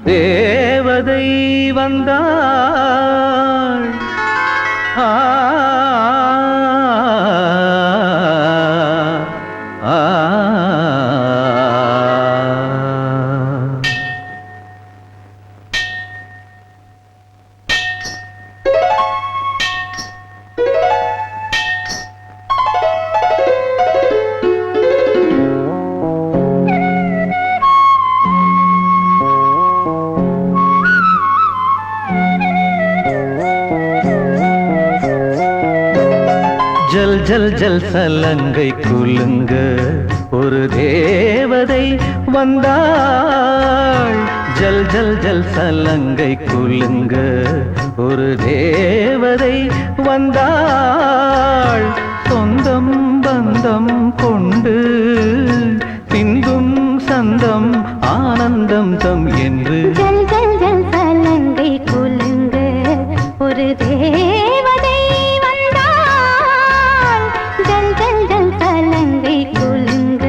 தேவதை வந்தாள். ஆ ஆ ஜல் ஜல் ஜல் சலங்கை குலுங்க ஒரு தேவதை வந்தாள். ஜல் ஜல் ஜல் சலங்கை குலுங்க ஒரு தேவதை வந்தாள். சொந்தம் பந்தம் கொண்டு சிந்தும் சந்தம் ஆனந்தம் தம் என்று ஜல் ஜல் ஜல் சலங்கை குலுங்க ஒரு தேவதை வந்தாள். ஜல் ஜல் ஜல் சலங்கை குலுங்க.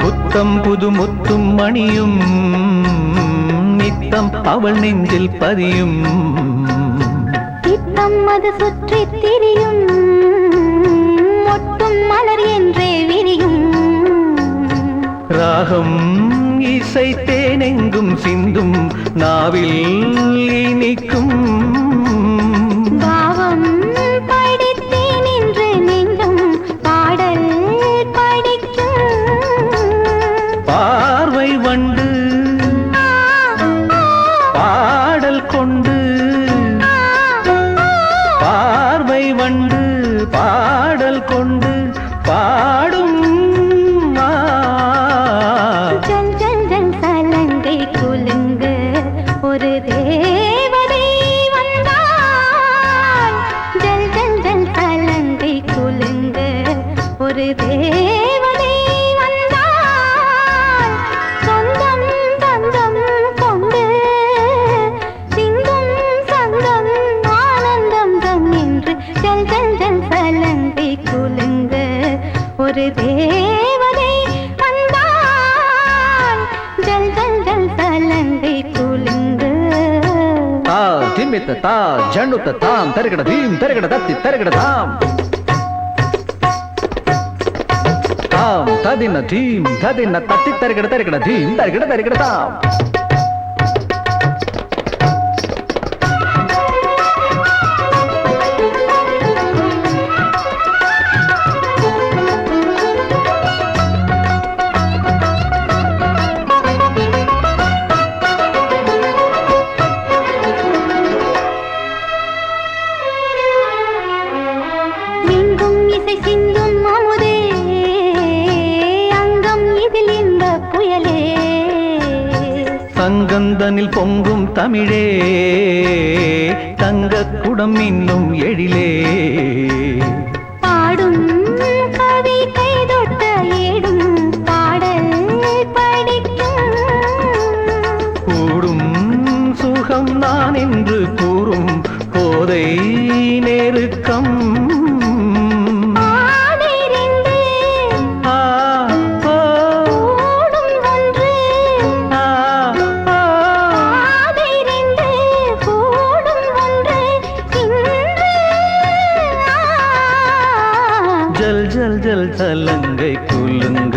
புத்தம் புது முத்தும் மணியும் நித்தம் அவள் நெஞ்சில் பதியும். சித்தம் அது சுற்றி திரியும் மொட்டும் மலர் என்றே விரியும். ராகம் இசை தேனெங்கும் சிந்தும் நாவில் இனிக்கும். பாவம் படித்தேன் என்று நெஞ்சும் பாடல் படிக்கும். பார்வை வண்டு பாடல் கொண்டு பார்வை வண்டு பாடல் கொண்டு பாடும். ஜல் ஜல் ஜல் சலங்கை குலுங்க ஒரு தேவதை வந்தாள். ஜல் ஜல் ஜல் சலங்கை குலுங்க ஒரு தேவதை வந்தாள். சொந்தம் பந்தம் கொண்டு சிந்தும் சந்தம் ஆனந்தம் தம் என்று ஜல் ஜல் ஜல் சலங்கை குலுங்க ஒரு தேவதை வந்தாள். ஜல் ஜல் ஜல் சலங்கை குலுங்க. தா திமித்த தா ஜண்டுத்த தாம் தருகட தீம் தருகட தத்தி தருகட தாம். தாம் ததின தீம் ததின தத்தி தருகட தருகட தீம் தருகட தருகட தாம். எங்கும் இசை சிந்தும் அமுதே அங்கம் இதில் இந்த புயலே. சங்கந்தனில் பொங்கும் தமிழே தங்க குடம் இன்னும் எழிலே. பாடும் கவி கைதொட்ட ஏடும் பாடல் படிக்கும். கூடும் சுகம் நான் என்று கூறும் போதை நெருக்கம். ஆதிரிந்து ஆ ஓ கூடும் ஒன்று. ஆ ஓ. ஆதிரிந்து கூடும் ஒன்று இன்று. ஜல் ஜல் ஜல் சலங்கை குலுங்க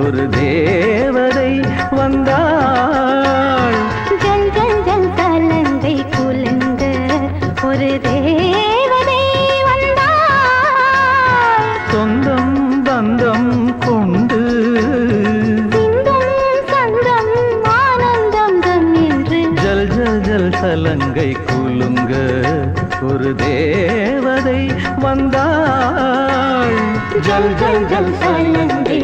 ஒரு தேவதை வந்தாள். ஜல் ஜல் ஜல் சலங்கை குலுங்க ஒரு தேவதை வந்தாள். சொந்தம் பந்தம் கொண்டு சிந்தும் சந்தம் ஆனந்தம் தம் என்று ஜல் ஜல் ஜல் சலங்கை குலுங்க ஒரு தேவதை வந்தாள். ஜல் ஜல் ஜல் சலங்கை